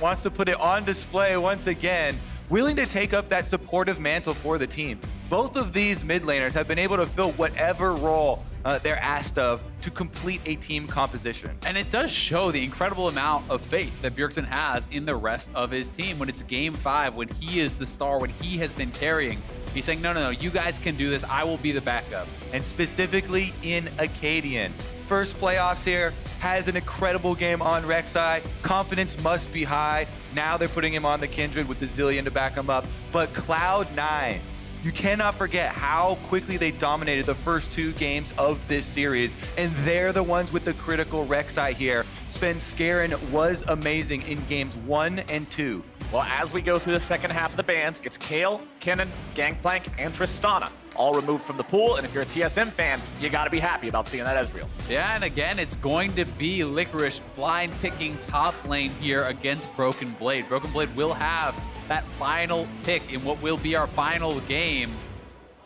wants to put it on display once again, willing to take up that supportive mantle for the team. Both of these mid laners have been able to fill whatever role they're asked of to complete a team composition. And it does show the incredible amount of faith that Bjergsen has in the rest of his team. When it's game 5, when he is the star, when he has been carrying, he's saying, no, you guys can do this. I will be the backup. And specifically in Akaadian. First playoffs here, has an incredible game on Rek'Sai. Confidence must be high. Now they're putting him on the Kindred with the Zilean to back him up. But Cloud9, you cannot forget how quickly they dominated the first 2 games of this series, and they're the ones with the critical Rek'Sai here. Svenskeren was amazing in games 1 and 2. Well, as we go through the second half of the bans, it's Kayle, Kennen, Gangplank, and Tristana, all removed from the pool, and if you're a TSM fan, you gotta be happy about seeing that Ezreal. Yeah, and again, it's going to be Licorice blind picking top lane here against Broken Blade. Broken Blade will have that final pick in what will be our final game.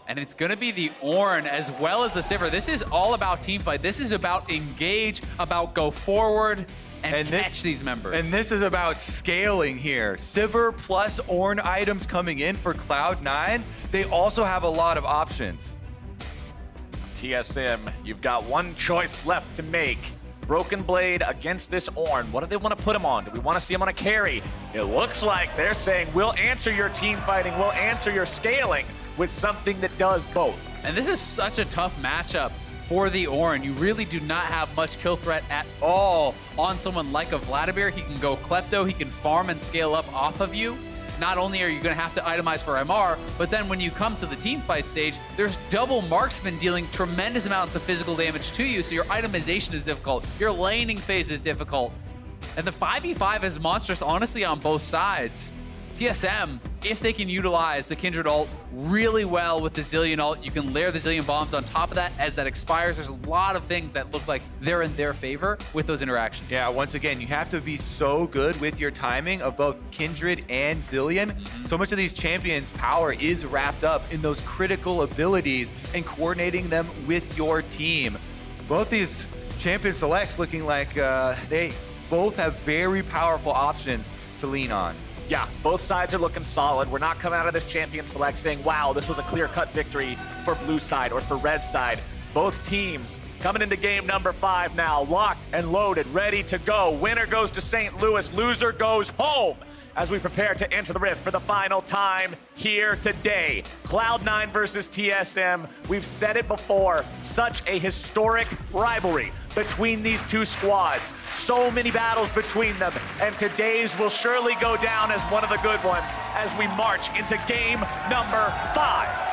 And it's going to be the Ornn as well as the Sivir. This is all about team fight. This is about engage, about go forward and catch these members. And this is about scaling here. Sivir plus Ornn items coming in for Cloud9. They also have a lot of options. TSM, you've got one choice left to make. Broken Blade against this Ornn. What do they want to put him on? Do we want to see him on a carry? It looks like they're saying, we'll answer your team fighting, we'll answer your scaling with something that does both. And this is such a tough matchup for the Ornn. You really do not have much kill threat at all on someone like a Vladimir. He can go Klepto, he can farm and scale up off of you. Not only are you going to have to itemize for MR, but then when you come to the team fight stage, there's double marksman dealing tremendous amounts of physical damage to you, so your itemization is difficult, your laning phase is difficult. And the 5v5 is monstrous, honestly, on both sides. TSM, if they can utilize the Kindred ult really well with the Zilean ult, you can layer the Zilean bombs on top of that as that expires. There's a lot of things that look like they're in their favor with those interactions. Yeah, once again, you have to be so good with your timing of both Kindred and Zilean. So much of these champions' power is wrapped up in those critical abilities and coordinating them with your team. Both these champion selects looking like they both have very powerful options to lean on. Yeah, both sides are looking solid. We're not coming out of this champion select saying, wow, this was a clear-cut victory for blue side or for red side. Both teams coming into game number 5 now, locked and loaded, ready to go. Winner goes to St. Louis, loser goes home as we prepare to enter the Rift for the final time here today. Cloud9 versus TSM. We've said it before, such a historic rivalry between these two squads. So many battles between them, and today's will surely go down as one of the good ones as we march into game number 5.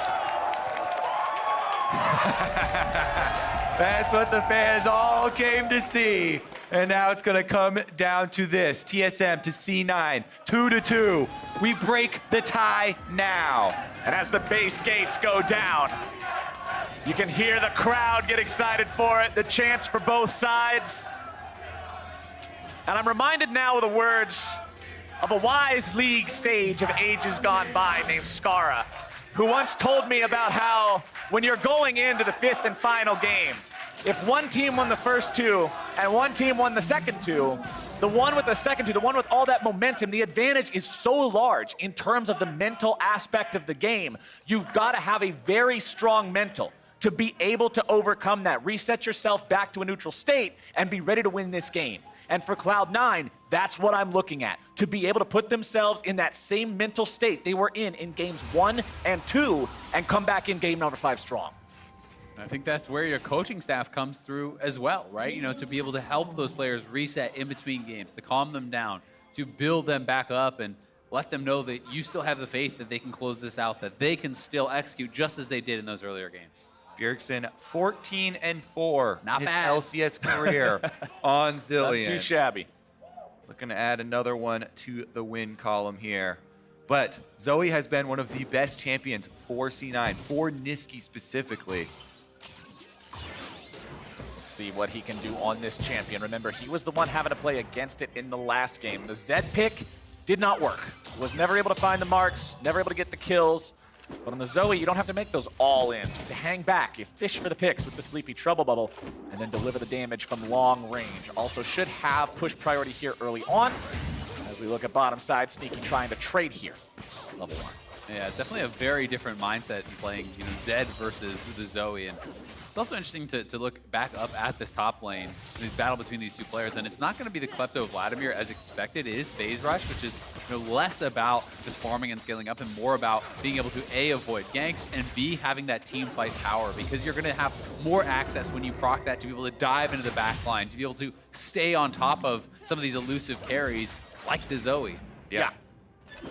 That's what the fans all came to see. And now it's going to come down to this. TSM to C9, 2-2. We break the tie now. And as the base gates go down, you can hear the crowd get excited for it, the chants for both sides. And I'm reminded now of the words of a wise league sage of ages gone by named Skara, who once told me about how when you're going into the 5th and final game, if one team won the first 2 and one team won the second 2, the one with the second 2, the one with all that momentum, the advantage is so large in terms of the mental aspect of the game. You've got to have a very strong mental to be able to overcome that, reset yourself back to a neutral state and be ready to win this game. And for Cloud9, that's what I'm looking at, to be able to put themselves in that same mental state they were in games 1 and 2 and come back in game number 5 strong. I think that's where your coaching staff comes through as well, right? You know, to be able to help those players reset in between games, to calm them down, to build them back up and let them know that you still have the faith that they can close this out, that they can still execute just as they did in those earlier games. Bjergsen, 14-4 Not in his bad. LCS career on Zilean. Not too shabby. Looking to add another one to the win column here. But Zoe has been one of the best champions for C9, for Nisqy specifically. See what he can do on this champion. Remember, he was the one having to play against it in the last game. The Zed pick did not work. Was never able to find the marks, never able to get the kills. But on the Zoe, you don't have to make those all-ins. You have to hang back. You fish for the picks with the Sleepy Trouble Bubble and then deliver the damage from long range. Also should have push priority here early on, as As we look at bottom side, Nisqy trying to trade here. Level 1. Yeah, definitely a very different mindset in playing, Zed versus the Zoe. And it's also interesting to look back up at this top lane, this battle between these two players. And it's not going to be the Klepto Vladimir as expected. It is Phase Rush, which is less about just farming and scaling up and more about being able to A, avoid ganks, and B, having that team fight power, because you're going to have more access when you proc that to be able to dive into the back line, to be able to stay on top of some of these elusive carries like the Zoe. Yeah.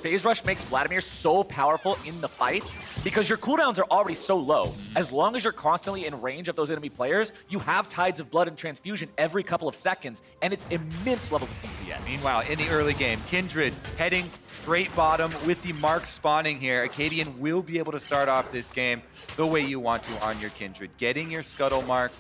Phase Rush makes Vladimir so powerful in the fight because your cooldowns are already so low. As long as you're constantly in range of those enemy players, you have Tides of Blood and Transfusion every couple of seconds, and it's immense levels of DPS. Meanwhile, in the early game, Kindred heading straight bottom with the mark spawning here. Akaadian will be able to start off this game the way you want to on your Kindred. Getting your Scuttle mark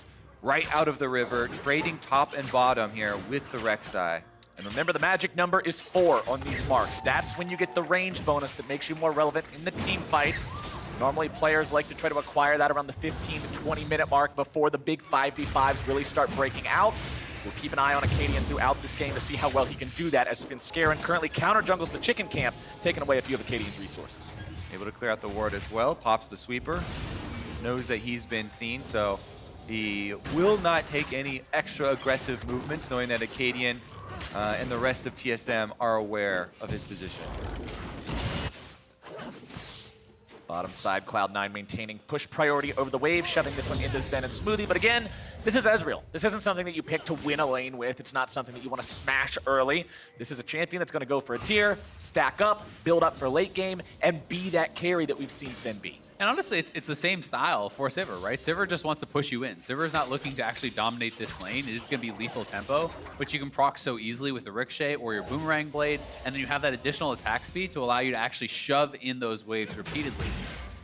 right out of the river, trading top and bottom here with the Rek'Sai. And remember, the magic number is 4 on these marks. That's when you get the range bonus that makes you more relevant in the team fights. Normally, players like to try to acquire that around the 15 to 20-minute mark before the big 5v5s really start breaking out. We'll keep an eye on Akaadian throughout this game to see how well he can do that, as Svenskeren currently counter-jungles the chicken camp, taking away a few of Akaadian's resources. Able to clear out the ward as well. Pops the sweeper. Knows that he's been seen, so he will not take any extra aggressive movements, knowing that Akaadian and the rest of TSM are aware of his position. Bottom side, Cloud9 maintaining push priority over the wave, shoving this one into Zven and Smoothie. But again, this is Ezreal. This isn't something that you pick to win a lane with. It's not something that you want to smash early. This is a champion that's going to go for a tier, stack up, build up for late game, and be that carry that we've seen Zven be. And honestly, it's the same style for Sivir, right? Sivir just wants to push you in. Sivir is not looking to actually dominate this lane. It is going to be lethal tempo, but you can proc so easily with the Ricochet or your Boomerang Blade, and then you have that additional attack speed to allow you to actually shove in those waves repeatedly.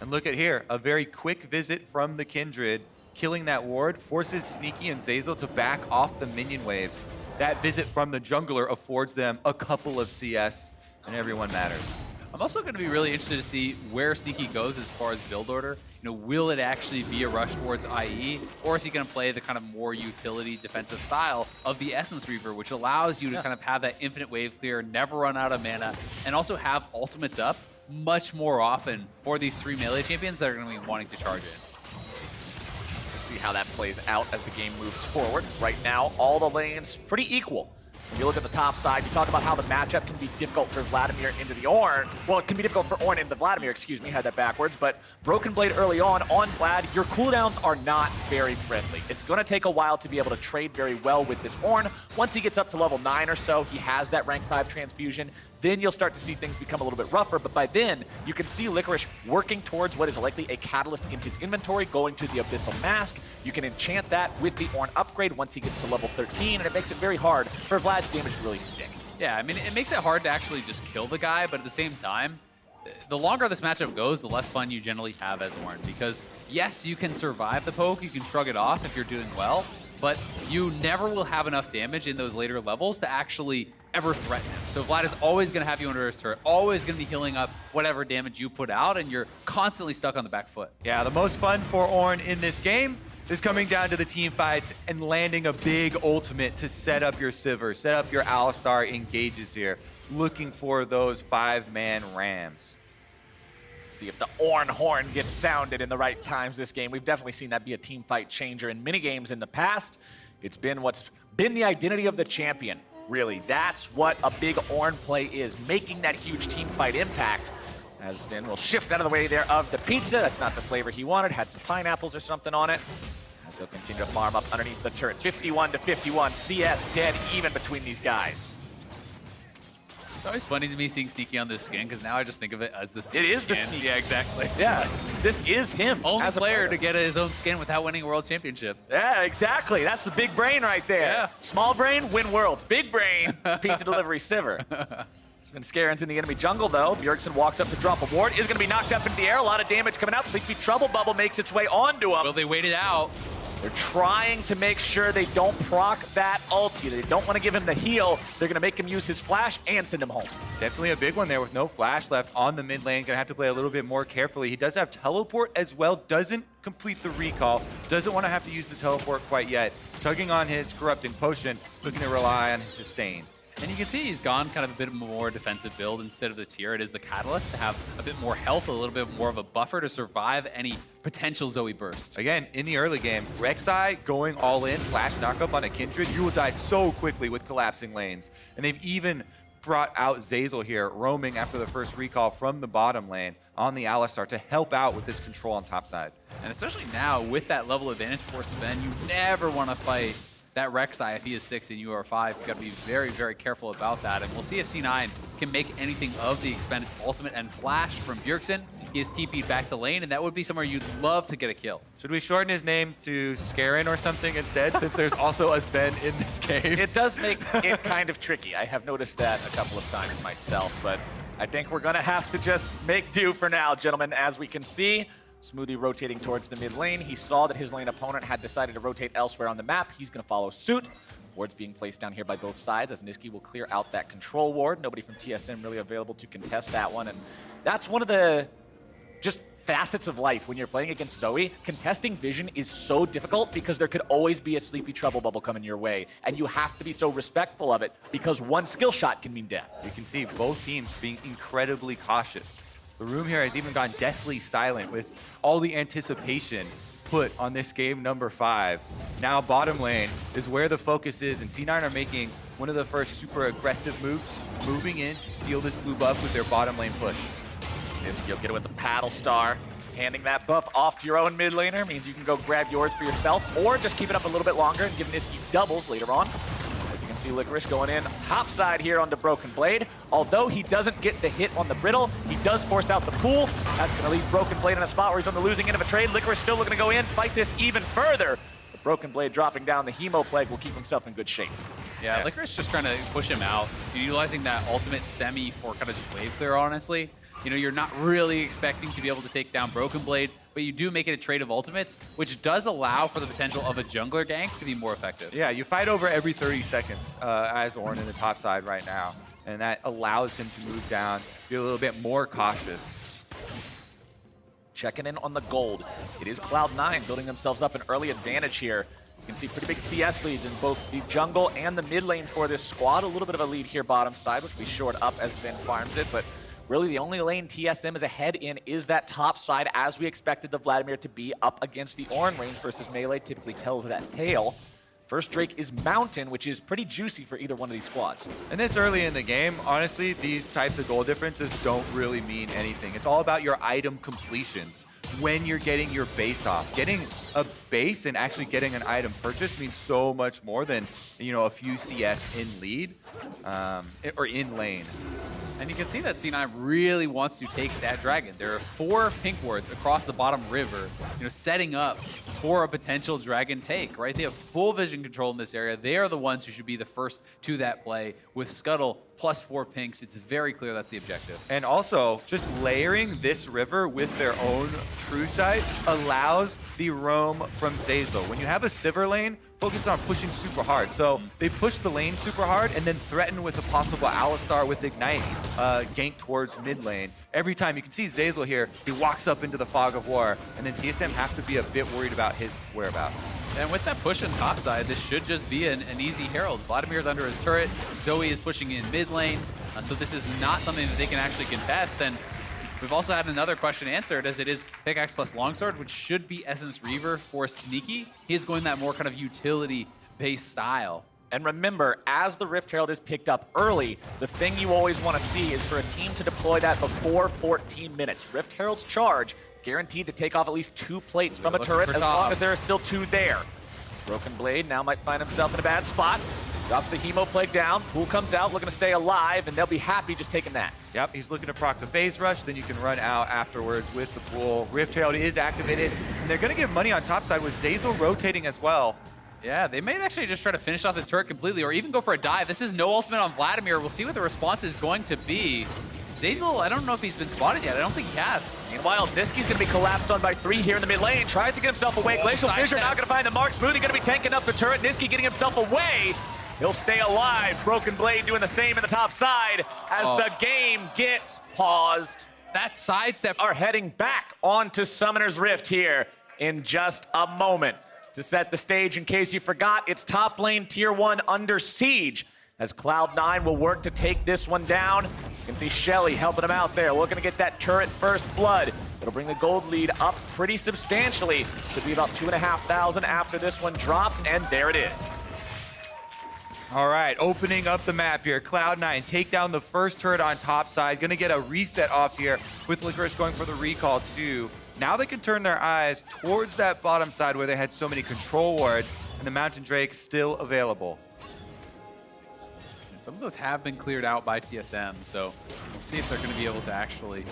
And look at here, a very quick visit from the Kindred, killing that ward, forces Nisqy and Zeyzal to back off the minion waves. That visit from the jungler affords them a couple of CS, and everyone matters. I'm also going to be really interested to see where Nisqy goes as far as build order. Will it actually be a rush towards IE, or is he going to play the kind of more utility defensive style of the Essence Reaver, which allows you to kind of have that infinite wave clear, never run out of mana, and also have ultimates up much more often for these 3 melee champions that are going to be wanting to charge in. We'll see how that plays out as the game moves forward. Right now, all the lanes pretty equal. When you look at the top side, you talk about how the matchup can be difficult for Vladimir into the Ornn. Well, it can be difficult for Ornn into Vladimir, excuse me, had that backwards. But Broken Blade early on Vlad, your cooldowns are not very friendly. It's going to take a while to be able to trade very well with this Ornn. Once he gets up to level 9 or so, he has that rank 5 transfusion. Then you'll start to see things become a little bit rougher. But by then, you can see Licorice working towards what is likely a catalyst in his inventory, going to the Abyssal Mask. You can enchant that with the Ornn upgrade once he gets to level 13, and it makes it very hard for Vlad's damage to really stick. Yeah, I mean, it makes it hard to actually just kill the guy, but at the same time, the longer this matchup goes, the less fun you generally have as Ornn, because yes, you can survive the poke, you can shrug it off if you're doing well, but you never will have enough damage in those later levels to actually ever threaten him. So Vlad is always going to have you under his turret, always going to be healing up whatever damage you put out, and you're constantly stuck on the back foot. Yeah, the most fun for Ornn in this game is coming down to the team fights and landing a big ultimate to set up your Sivir, set up your Alistar engages here, looking for those 5-man rams. See if the Ornn horn gets sounded in the right times this game. We've definitely seen that be a team fight changer in many games in the past. It's been what's been the identity of the champion, really. That's what a big Ornn play is, making that huge team fight impact. As Zven will shift out of the way there of the pizza. That's not the flavor he wanted. Had some pineapples or something on it. As he'll continue to farm up underneath the turret. 51 to 51. CS dead even between these guys. It's always funny to me seeing Nisqy on this skin, because now I just think of it as the Sneaky It is the skin. Sneaky. Yeah, exactly. Yeah, this is him. Only as a player to get his own skin without winning a World Championship. Yeah, exactly. That's the big brain right there. Yeah. Small brain, win worlds. Big brain, pizza delivery Sivir. Svenskeren's in the enemy jungle, though. Bjergsen walks up to drop a ward. Is going to be knocked up into the air. A lot of damage coming out. Sleepy Trouble Bubble makes its way onto him. Will they wait it out? They're trying to make sure they don't proc that ulti. They don't want to give him the heal. They're going to make him use his flash and send him home. Definitely a big one there with no flash left on the mid lane. Gonna have to play a little bit more carefully. He does have teleport as well. Doesn't complete the recall. Doesn't want to have to use the teleport quite yet. Tugging on his corrupting potion. Looking to rely on his sustain. And you can see he's gone kind of a bit more defensive build instead of the tier. It is the Catalyst to have a bit more health, a little bit more of a buffer to survive any potential Zoe burst. Again, in the early game, Rek'Sai going all in, flash knockup on a Kindred, you will die so quickly with collapsing lanes. And they've even brought out Zeyzal here, roaming after the first recall from the bottom lane on the Alistar to help out with this control on top side. And especially now, with that level advantage for Sven, you never want to fight that Rek'Sai if he is 6 and you are 5. You've got to be very, very careful about that. And we'll see if C9 can make anything of the expanded ultimate and flash from Bjergsen. He is TP'd back to lane, and that would be somewhere you'd love to get a kill. Should we shorten his name to Svenskeren or something instead, since there's also a Zven in this game? It does make it kind of tricky. I have noticed that a couple of times myself, but I think we're going to have to just make do for now, gentlemen. As we can see, Smoothie rotating towards the mid lane. He saw that his lane opponent had decided to rotate elsewhere on the map. He's going to follow suit. Wards being placed down here by both sides as Nisqy will clear out that control ward. Nobody from TSM really available to contest that one. And that's one of the just facets of life when you're playing against Zoe. Contesting vision is so difficult because there could always be a sleepy trouble bubble coming your way. And you have to be so respectful of it because one skill shot can mean death. You can see both teams being incredibly cautious. The room here has even gone deathly silent with all the anticipation put on this game number 5. Now bottom lane is where the focus is, and C9 are making one of the first super aggressive moves, moving in to steal this blue buff with their bottom lane push. Nisqy will get it with the paddle star. Handing that buff off to your own mid laner means you can go grab yours for yourself, or just keep it up a little bit longer and give Nisqy doubles later on. See Licorice going in top side here onto Broken Blade. Although he doesn't get the hit on the Brittle, he does force out the pool. That's going to leave Broken Blade in a spot where he's on the losing end of a trade. Licorice still looking to go in, fight this even further. The Broken Blade dropping down the Hemo Plague will keep himself in good shape. Yeah, Licorice just trying to push him out, utilizing that ultimate semi for kind of just wave clear, honestly. You know, you're not really expecting to be able to take down Broken Blade, but you do make it a trade of ultimates, which does allow for the potential of a jungler gank to be more effective. Yeah, you fight over every 30 seconds as Ornn in the top side right now, and that allows him to move down, be a little bit more cautious. Checking in on the gold. It is Cloud9 building themselves up an early advantage here. You can see pretty big CS leads in both the jungle and the mid lane for this squad. A little bit of a lead here bottom side, which we shored up as Zven farms it, but really, the only lane TSM is ahead in is that top side, as we expected the Vladimir to be up against the Ornn. Range versus melee typically tells that tale. First Drake is Mountain, which is pretty juicy for either one of these squads. And this early in the game, honestly, these types of goal differences don't really mean anything. It's all about your item completions. When you're getting your base off. Getting a base and actually getting an item purchase means so much more than, you know, a few CS in lead or in lane. And you can see that C9 really wants to take that dragon. There are 4 pink wards across the bottom river, you know, setting up for a potential dragon take, right? They have full vision control in this area. They are the ones who should be the first to that play. With Scuttle plus 4 pinks, it's very clear that's the objective. And also, just layering this river with their own true sight allows the roam from Zeyzal. When you have a Sivir lane, focus on pushing super hard. So they push the lane super hard and then threaten with a possible Alistar with Ignite gank towards mid lane. Every time you can see Zeyzal here, he walks up into the fog of war, and then TSM have to be a bit worried about his whereabouts. And with that push on top side, this should just be an easy Herald. Vladimir's under his turret, Zoe is pushing in mid lane, so this is not something that they can actually contest. And we've also had another question answered, as it is pickaxe plus longsword, which should be Essence Reaver for Sneaky. He's going that more kind of utility-based style. And remember, as the Rift Herald is picked up early, the thing you always want to see is for a team to deploy that before 14 minutes. Rift Herald's charge, guaranteed to take off at least 2 plates from a turret as long as there are still 2 there. Broken Blade now might find himself in a bad spot. Drops the Hemo Plague down. Pool comes out, looking to stay alive, and they'll be happy just taking that. Yep, he's looking to proc the phase rush, then you can run out afterwards with the pool. Rift Herald is activated, and they're going to give money on top side with Zeyzal rotating as well. Yeah, they may actually just try to finish off this turret completely or even go for a dive. This is no ultimate on Vladimir. We'll see what the response is going to be. Zeyzal, I don't know if he's been spotted yet. I don't think he has. Meanwhile, Nisqy's going to be collapsed on by 3 here in the mid lane. Tries to get himself away. Glacial Fissure not going to find the mark. Smoothie going to be tanking up the turret. Nisqy getting himself away. He'll stay alive. Broken Blade doing the same in the top side as the game gets paused. That sidestep. Are heading back onto Summoner's Rift here in just a moment. To set the stage, in case you forgot, it's top lane tier 1 under siege as Cloud9 will work to take this one down. You can see Shelly helping him out there, looking to get that turret first blood. It'll bring the gold lead up pretty substantially. Should be about 2,500 after this one drops, and there it is. All right, opening up the map here. Cloud9 take down the first turret on top side. Gonna get a reset off here with Licorice going for the recall too. Now they can turn their eyes towards that bottom side where they had so many control wards, and the Mountain Drake still available. Some of those have been cleared out by TSM, so we'll see if they're going to be able to actually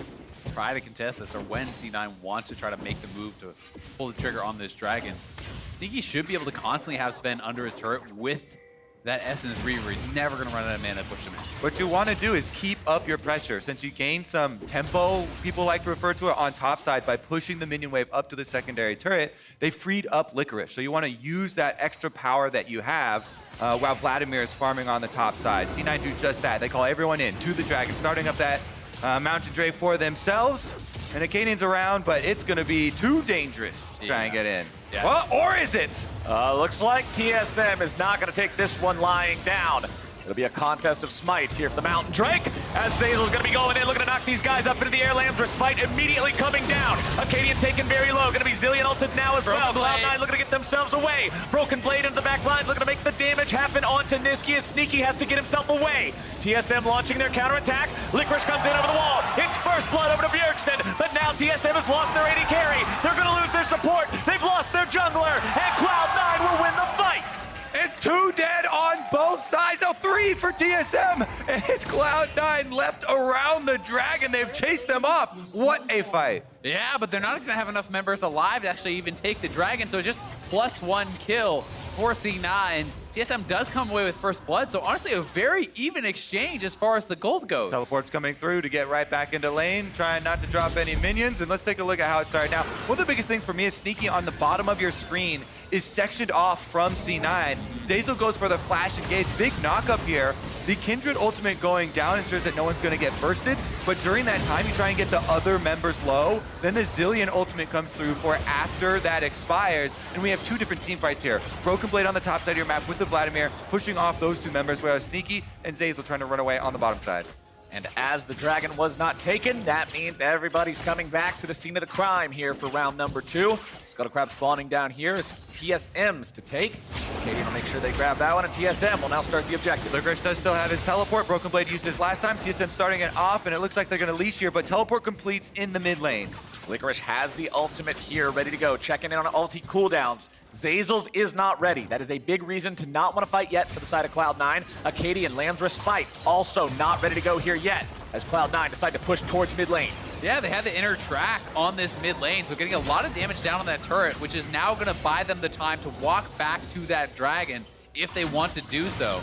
try to contest this, or when C9 wants to try to make the move to pull the trigger on this dragon. Nisqy should be able to constantly have Zven under his turret with that Essence Reaver. He's never going to run out of mana to push him in. What you want to do is keep up your pressure. Since you gain some tempo, people like to refer to it on top side, by pushing the minion wave up to the secondary turret, they freed up Licorice. So you want to use that extra power that you have while Vladimir is farming on the top side. C9 do just that. They call everyone in to the dragon, starting up that Mountain Drake for themselves. And Akaadian's around, but it's going to be too dangerous to try and get in. Yeah. Well, or is it? Looks like TSM is not going to take this one lying down. It'll be a contest of smites here for the Mountain Drake, as Zeyzal's going to be going in, looking to knock these guys up into the air. Lamb's Respite immediately coming down. Akaadian taken very low. Going to be Zilean ulted now as well. Cloud9 looking to get themselves away. Broken Blade into the back lines, looking to make the damage happen onto Nisqy, as Sneaky has to get himself away. TSM launching their counterattack. Licorice comes in over the wall. It's first blood over to Bjergsen, but now TSM has lost their AD carry. They're going to lose their support. They've lost their jungler, and Cloud9 will win the fight. It's 2 dead on both sides. No, 3 for TSM. And it's Cloud9 left around the dragon. They've chased them off. What a fight. Yeah, but they're not going to have enough members alive to actually even take the dragon, so it's just +1 kill for C9. TSM does come away with first blood, so honestly a very even exchange as far as the gold goes. Teleport's coming through to get right back into lane, trying not to drop any minions. And let's take a look at how it started. Now, one of the biggest things for me is Sneaky on the bottom of your screen is sectioned off from C9. Zeyzal goes for the flash engage. Big knock up here. The Kindred ultimate going down ensures that no one's going to get bursted, but during that time you try and get the other members low. Then the Zilean ultimate comes through for after that expires, and we have 2 different team fights here. Broken Blade on the top side of your map with the Vladimir, pushing off those 2 members, whereas Sneaky and Zeyzal trying to run away on the bottom side. And as the dragon was not taken, that means everybody's coming back to the scene of the crime here for round number 2. Scuttlecrab spawning down here is TSM's to take. Akaadian will make sure they grab that one, and TSM will now start the objective. Licorice does still have his teleport. Broken Blade used his last time. TSM starting it off, and it looks like they're going to leash here, but teleport completes in the mid lane. Licorice has the ultimate here, ready to go. Checking in on ulti cooldowns. Zeyzal's is not ready. That is a big reason to not want to fight yet for the side of Cloud9. Akaadian, Lamb's Respite, also not ready to go here yet, as Cloud9 decide to push towards mid lane. Yeah, they had the inner track on this mid lane, so getting a lot of damage down on that turret, which is now going to buy them the time to walk back to that dragon if they want to do so.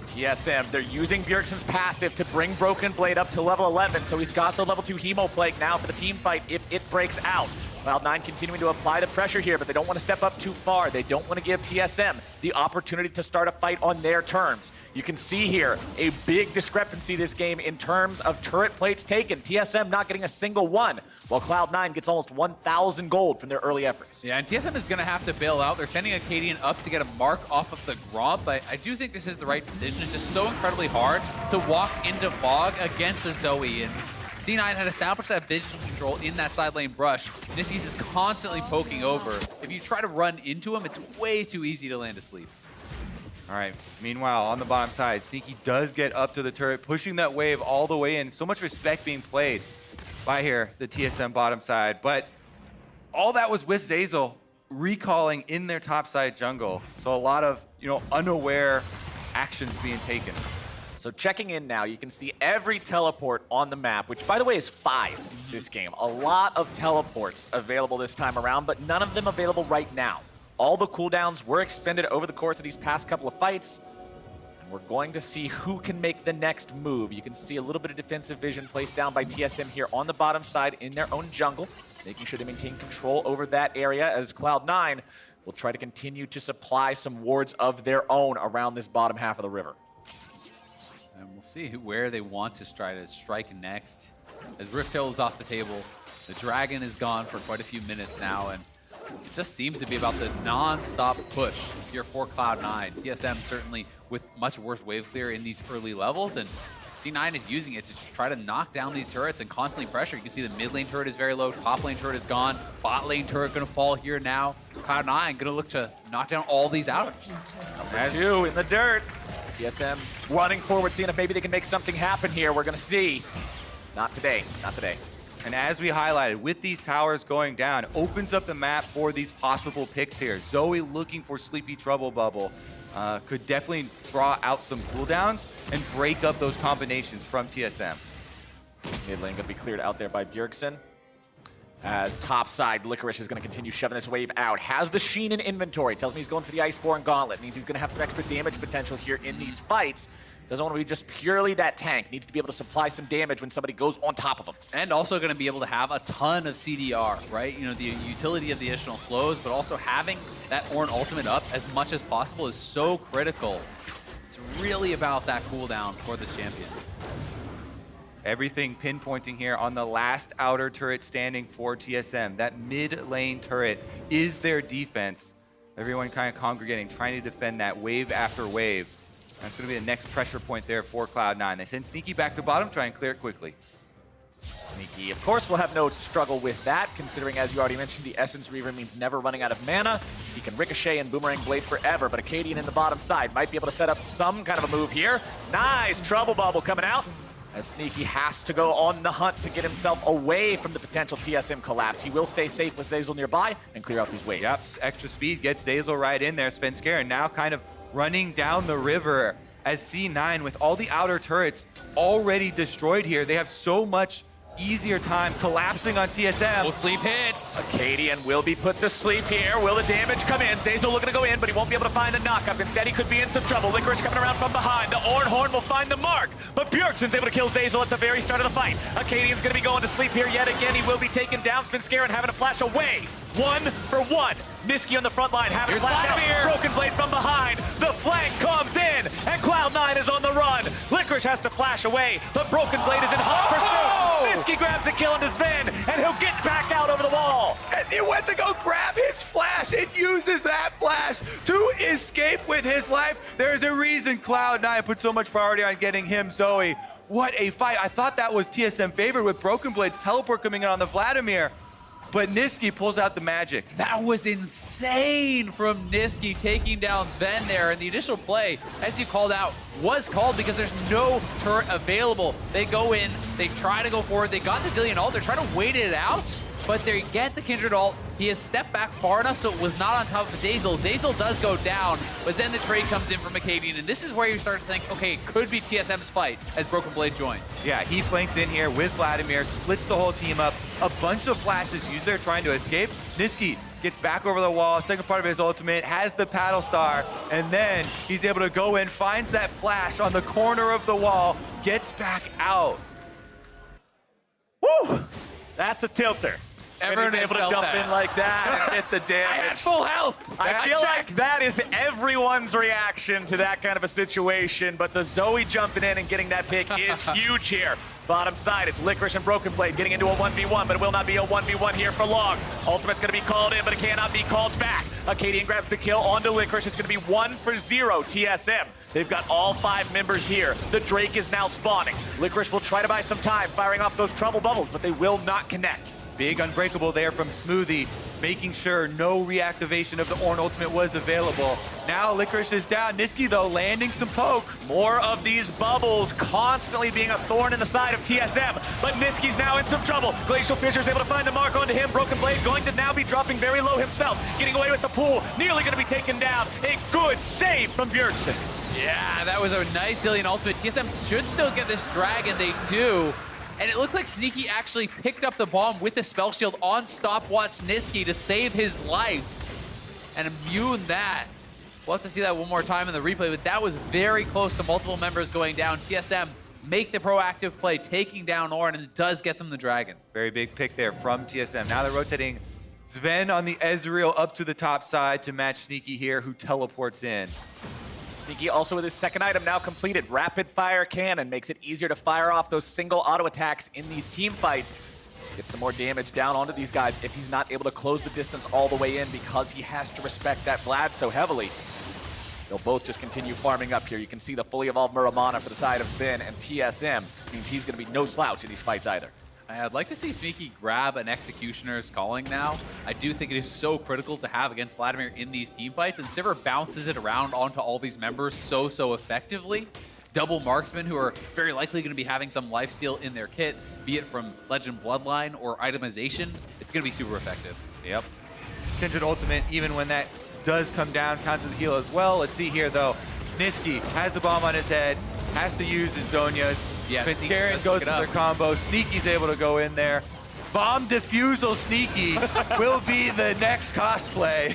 TSM, they're using Bjergsen's passive to bring Broken Blade up to level 11, so he's got the level 2 Hemo Plague now for the team fight if it breaks out. Cloud9 continuing to apply the pressure here, but they don't want to step up too far. They don't want to give TSM the opportunity to start a fight on their terms. You can see here a big discrepancy this game in terms of turret plates taken. TSM not getting a single one, while Cloud9 gets almost 1,000 gold from their early efforts. Yeah, and TSM is going to have to bail out. They're sending Akaadian up to get a mark off of the Braum, but I do think this is the right decision. It's just so incredibly hard to walk into Bog against a Zoe, and C9 had established that vision control in that side lane brush. Nisqy is constantly poking over. If you try to run into him, it's way too easy to land asleep. All right, meanwhile, on the bottom side, Sneaky does get up to the turret, pushing that wave all the way in. So much respect being played by here, the TSM bottom side. But all that was with Zeyzal recalling in their top side jungle. So a lot of, unaware actions being taken. So checking in now, you can see every teleport on the map, which by the way is 5 this game. A lot of teleports available this time around, but none of them available right now. All the cooldowns were expended over the course of these past couple of fights, and we're going to see who can make the next move. You can see a little bit of defensive vision placed down by TSM here on the bottom side in their own jungle, making sure they maintain control over that area, as Cloud9 will try to continue to supply some wards of their own around this bottom half of the river. And we'll see where they want to try to strike next. As Rift Hill is off the table, the dragon is gone for quite a few minutes now, and it just seems to be about the non-stop push here for Cloud9. TSM certainly with much worse wave clear in these early levels, and C9 is using it to just try to knock down these turrets and constantly pressure. You can see the mid lane turret is very low, top lane turret is gone, bot lane turret gonna fall here now. Cloud9 gonna look to knock down all these outers. Number 2 in the dirt. TSM running forward, seeing if maybe they can make something happen here. We're gonna see. Not today, not today. And as we highlighted, with these towers going down, opens up the map for these possible picks here. Zoe looking for Sleepy Trouble Bubble. Could definitely draw out some cooldowns and break up those combinations from TSM. Mid lane gonna be cleared out there by Bjergsen. As top side, Licorice is gonna continue shoving this wave out. Has the Sheen in inventory. Tells me he's going for the Iceborne Gauntlet. Means he's gonna have some extra damage potential here in these fights. Doesn't want to be just purely that tank. Needs to be able to supply some damage when somebody goes on top of him. And also going to be able to have a ton of CDR, right? You know, the utility of the additional slows, but also having that Ornn ultimate up as much as possible is so critical. It's really about that cooldown for this champion. Everything pinpointing here on the last outer turret standing for TSM. That mid lane turret is their defense. Everyone kind of congregating, trying to defend that wave after wave. That's going to be the next pressure point there for Cloud9. They send Sneaky back to bottom, try and clear it quickly. Sneaky, of course, will have no struggle with that, considering, as you already mentioned, the Essence Reaver means never running out of mana. He can Ricochet and Boomerang Blade forever, but Akaadian in the bottom side might be able to set up some kind of a move here. Nice Trouble Bubble coming out, as Sneaky has to go on the hunt to get himself away from the potential TSM collapse. He will stay safe with Zeyzal nearby and clear out these waves. Yep, extra speed gets Zeyzal right in there. Svenskeren now kind of running down the river as C9 with all the outer turrets already destroyed here. They have so much easier time collapsing on TSM. Full sleep hits. Akaadian will be put to sleep here. Will the damage come in? Zeyzal looking to go in, but he won't be able to find the knockup. Instead, he could be in some trouble. Licorice coming around from behind. The Ornn Horn will find the mark, but Bjergsen's able to kill Zeyzal at the very start of the fight. Akaadian's going to be going to sleep here yet again. He will be taken down. Svenskeren having to flash away. 1 for 1. Nisqy on the front line having to flash out. Broken Blade from behind. The flank comes in, and Cloud9 is on the run. Licorice has to flash away, but Broken Blade is in hot pursuit. Nisqy grabs a kill into Zven, and he'll get back out over the wall. And he went to go grab his flash and uses that flash to escape with his life. There's a reason Cloud9 put so much priority on getting him Zoe. What a fight. I thought that was TSM favored with Broken Blade's teleport coming in on the Vladimir. But Nisqy pulls out the magic. That was insane from Nisqy taking down Zven there. And the initial play, as you called out, was called because there's no turret available. They go in, they try to go forward. They got the Zilean ult. They're trying to wait it out, but they get the Kindred ult. He has stepped back far enough so it was not on top of Zeyzal. Zeyzal does go down, but then the trade comes in from Akaadian, and this is where you start to think, okay, it could be TSM's fight as Broken Blade joins. Yeah, he flanks in here with Vladimir, splits the whole team up. A bunch of flashes used there trying to escape. Nisqy gets back over the wall, second part of his ultimate, has the paddle star, and then he's able to go in, finds that flash on the corner of the wall, gets back out. Woo! That's a tilter. Everyone able to jump in like that and hit the damage. I had full health. I feel like that is everyone's reaction to that kind of a situation, but the Zoe jumping in and getting that pick is huge here. Bottom side, it's Licorice and Broken Blade getting into a 1v1, but it will not be a 1v1 here for long. Ultimate's going to be called in, but it cannot be called back. Akaadian grabs the kill onto Licorice. It's going to be 1 for 0 TSM. They've got all 5 members here. The Drake is now spawning. Licorice will try to buy some time, firing off those trouble bubbles, but they will not connect. Big unbreakable there from Smoothie, making sure no reactivation of the Ornn ultimate was available. Now Licorice is down. Nisqy, though, landing some poke. More of these bubbles constantly being a thorn in the side of TSM, but Nisqy's now in some trouble. Glacial Fissure's able to find the mark onto him. Broken Blade going to now be dropping very low himself, getting away with the pool, nearly going to be taken down. A good save from Bjergsen. Yeah, that was a nice Zilean ultimate. TSM should still get this dragon. They do. And it looked like Sneaky actually picked up the bomb with the spell shield on stopwatch Nisqy to save his life and immune that. We'll have to see that one more time in the replay, but that was very close to multiple members going down. TSM make the proactive play, taking down Ornn, and it does get them the dragon. Very big pick there from TSM. Now they're rotating Zven on the Ezreal up to the top side to match Sneaky here, who teleports in. Sneaky also with his second item now completed. Rapid fire cannon makes it easier to fire off those single auto attacks in these team fights. Get some more damage down onto these guys if he's not able to close the distance all the way in because he has to respect that Vlad so heavily. They'll both just continue farming up here. You can see the fully evolved Muramana for the side of Zven, and TSM means he's going to be no slouch in these fights either. I'd like to see Smoothie grab an Executioner's Calling now. I do think it is so critical to have against Vladimir in these team fights, and Sivir bounces it around onto all these members so effectively. Double marksmen who are very likely going to be having some lifesteal in their kit, be it from Legend Bloodline or itemization. It's going to be super effective. Yep. Kindred ultimate, even when that does come down, counts as a heal as well. Let's see here, though. Nisqy has the bomb on his head, has to use his Zhonya's. Yeah, Svenskeren goes for their combo. Sneaky's able to go in there. Bomb defusal Sneaky will be the next cosplay.